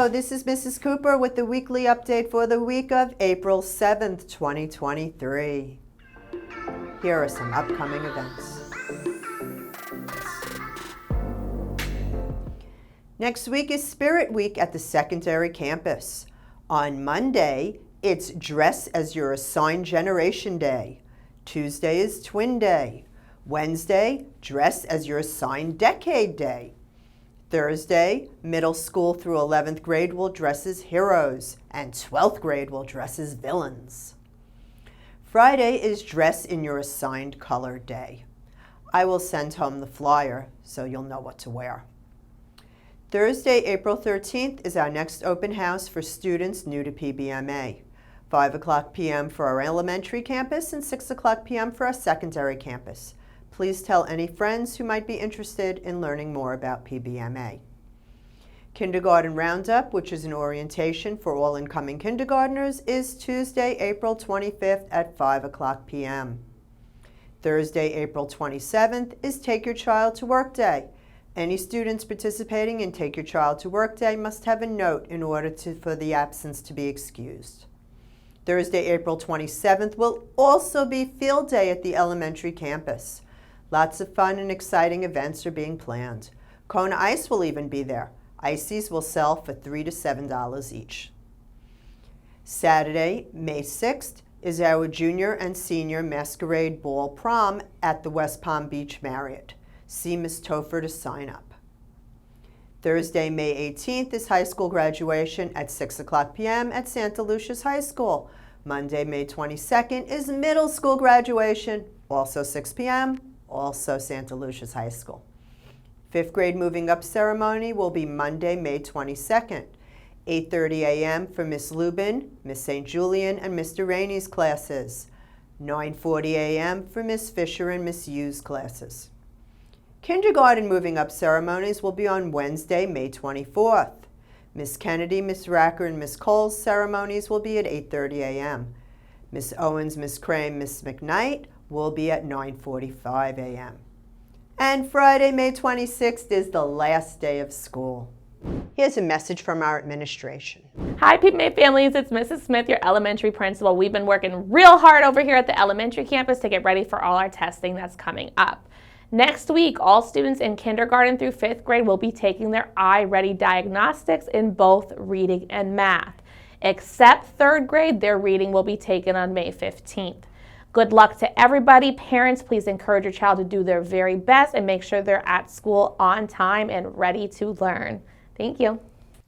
Hello, this is Mrs. Cooper with the weekly update for the week of April 7th, 2023. Here are some upcoming events. Next week is Spirit Week at the secondary campus. On Monday, it's Dress as Your Assigned Generation Day. Tuesday is Twin Day. Wednesday, Dress as Your Assigned Decade Day. Thursday, middle school through 11th grade will dress as heroes, and 12th grade will dress as villains. Friday is Dress in Your Assigned Color Day. I will send home the flyer so you'll know what to wear. Thursday, April 13th is our next open house for students new to PBMA. 5 o'clock p.m. for our elementary campus and 6 o'clock p.m. for our secondary campus. Please tell any friends who might be interested in learning more about PBMA. Kindergarten Roundup, which is an orientation for all incoming kindergartners, is Tuesday, April 25th at 5 o'clock p.m. Thursday, April 27th is Take Your Child to Work Day. Any students participating in Take Your Child to Work Day must have a note in order for the absence to be excused. Thursday, April 27th will also be Field Day at the elementary campus. Lots of fun and exciting events are being planned. Kona Ice will even be there. Ices will sell for $3 to $7 each. Saturday, May 6th, is our junior and senior masquerade ball prom at the West Palm Beach Marriott. See Ms. Topher to sign up. Thursday, May 18th, is high school graduation at 6 o'clock p.m. at Santa Lucia's High School. Monday, May 22nd, is middle school graduation, also 6 p.m., also Santa Lucia's High School. 5th grade moving up ceremony will be Monday, May 22nd, 8:30 a.m. for Miss Lubin, Miss St. Julian, and Mr. Rainey's classes. 9:40 a.m. for Miss Fisher and Miss Yu's classes. Kindergarten moving up ceremonies will be on Wednesday, May 24th. Miss Kennedy, Miss Racker, and Miss Cole's ceremonies will be at 8:30 a.m. Miss Owens, Miss Crane, Miss McKnight will be at 9:45 a.m. And Friday, May 26th is the last day of school. Here's a message from our administration. Hi PBMA families, it's Mrs. Smith, your elementary principal. We've been working real hard over here at the elementary campus to get ready for all our testing that's coming up. Next week, all students in kindergarten through 5th grade will be taking their iReady diagnostics in both reading and math. Except 3rd grade, their reading will be taken on May 15th. Good luck to everybody. Parents, please encourage your child to do their very best and make sure they're at school on time and ready to learn. Thank you.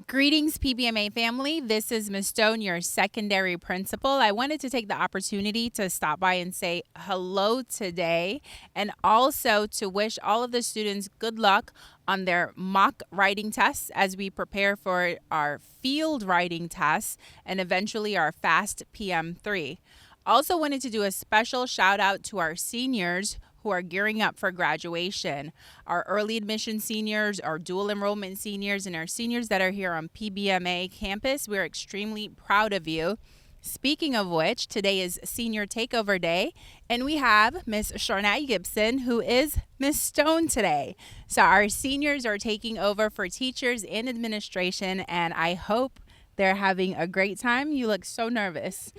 Greetings, PBMA family. This is Ms. Stone, your secondary principal. I wanted to take the opportunity to stop by and say hello today and also to wish all of the students good luck on their mock writing tests as we prepare for our field writing tests and eventually our FAST PM3. Also wanted to do a special shout out to our seniors who are gearing up for graduation. Our early admission seniors, our dual enrollment seniors, and our seniors that are here on PBMA campus. We're extremely proud of you. Speaking of which, today is Senior Takeover Day, and we have Miss Sharnay Gibson, who is Miss Stone today. So our seniors are taking over for teachers and administration, and I hope they're having a great time. You look so nervous.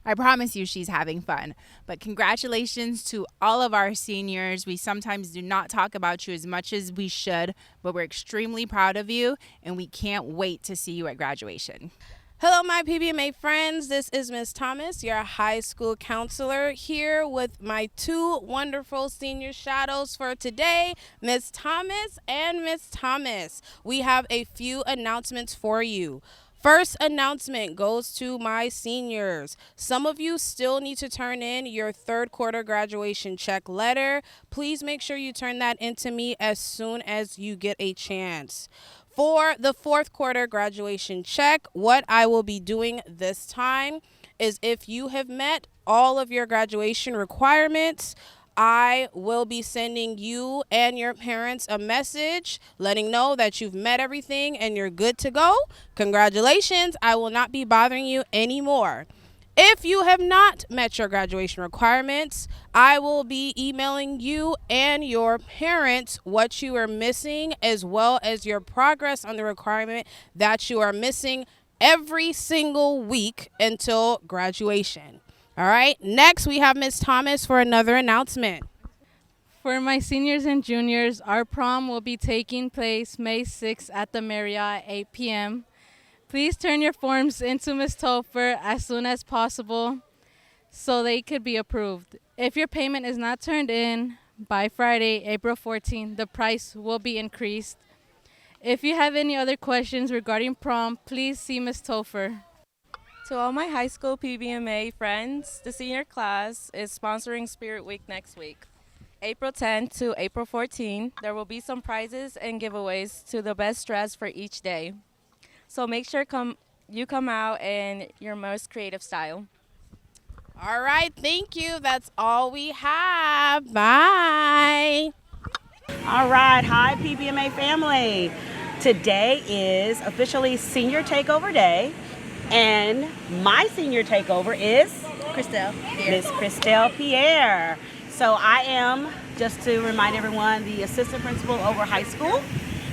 I promise you she's having fun. But congratulations to all of our seniors. We sometimes do not talk about you as much as we should, but we're extremely proud of you, and we can't wait to see you at graduation. Hello, my PBMA friends. This is Miss Thomas, your high school counselor, here with my two wonderful senior shadows for today, Miss Thomas and Miss Thomas. We have a few announcements for you. First announcement goes to my seniors. Some of you still need to turn in your 3rd quarter graduation check letter. Please make sure you turn that into me as soon as you get a chance. For the 4th quarter graduation check, what I will be doing this time is if you have met all of your graduation requirements, I will be sending you and your parents a message letting know that you've met everything and you're good to go. Congratulations. I will not be bothering you anymore. If you have not met your graduation requirements, I will be emailing you and your parents what you are missing, as well as your progress on the requirement that you are missing every single week until graduation. All right, next we have Ms. Thomas for another announcement. For my seniors and juniors, our prom will be taking place May 6th at the Marriott at 8 p.m. Please turn your forms into Ms. Topher as soon as possible so they could be approved. If your payment is not turned in by Friday, April 14th, the price will be increased. If you have any other questions regarding prom, please see Ms. Topher. To all my high school PBMA friends, the senior class is sponsoring Spirit Week next week. April 10th to April 14th, there will be some prizes and giveaways to the best dress for each day. So make sure you come out in your most creative style. All right, thank you. That's all we have. Bye. All right, hi PBMA family. Today is officially Senior Takeover Day, and my Senior Takeover is Miss Christelle Pierre. So I am, just to remind everyone, the assistant principal over high school,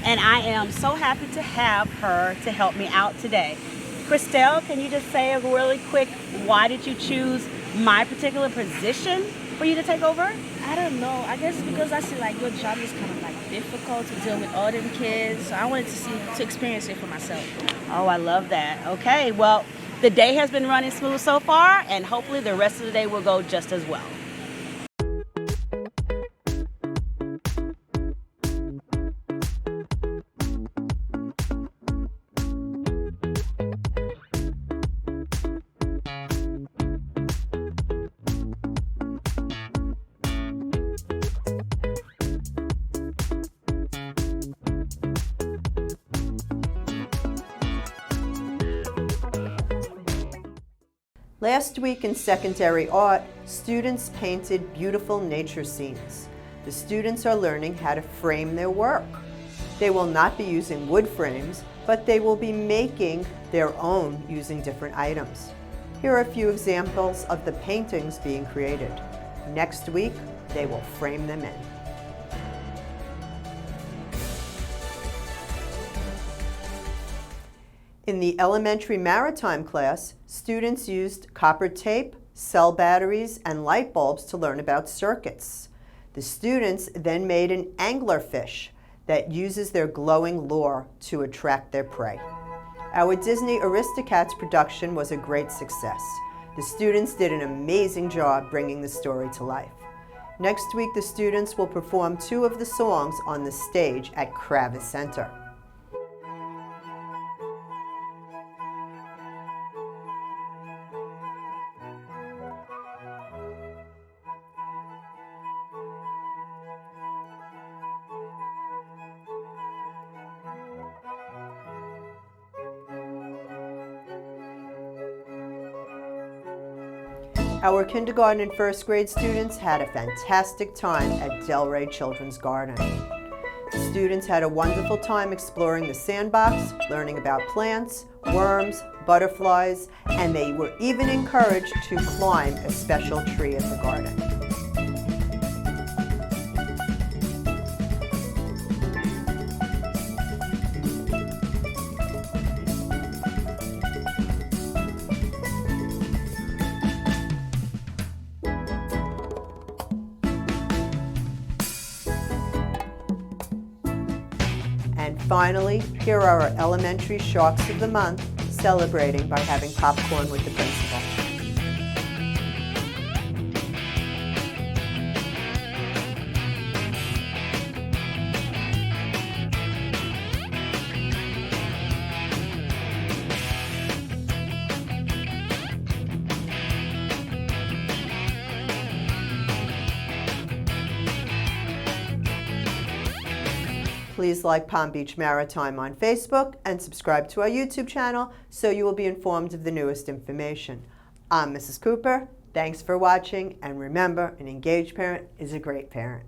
and I am so happy to have her to help me out today. Christelle, can you just say a really quick, why did you choose my particular position for you to take over? I don't know. I guess because I see like your job is kind of like difficult to deal with all them kids. So I wanted to experience it for myself. Oh, I love that. Okay, well, the day has been running smooth so far, and hopefully the rest of the day will go just as well. Last week in secondary art, students painted beautiful nature scenes. The students are learning how to frame their work. They will not be using wood frames, but they will be making their own using different items. Here are a few examples of the paintings being created. Next week, they will frame them in. In the elementary Maritime class, students used copper tape, cell batteries, and light bulbs to learn about circuits. The students then made an anglerfish that uses their glowing lure to attract their prey. Our Disney Aristocats production was a great success. The students did an amazing job bringing the story to life. Next week, the students will perform 2 of the songs on the stage at Kravis Center. Our kindergarten and first grade students had a fantastic time at Delray Children's Garden. The students had a wonderful time exploring the sandbox, learning about plants, worms, butterflies, and they were even encouraged to climb a special tree at the garden. And finally, here are our elementary Sharks of the Month, celebrating by having popcorn with the principal. Please like Palm Beach Maritime on Facebook and subscribe to our YouTube channel so you will be informed of the newest information. I'm Mrs. Cooper. Thanks for watching, and remember, an engaged parent is a great parent.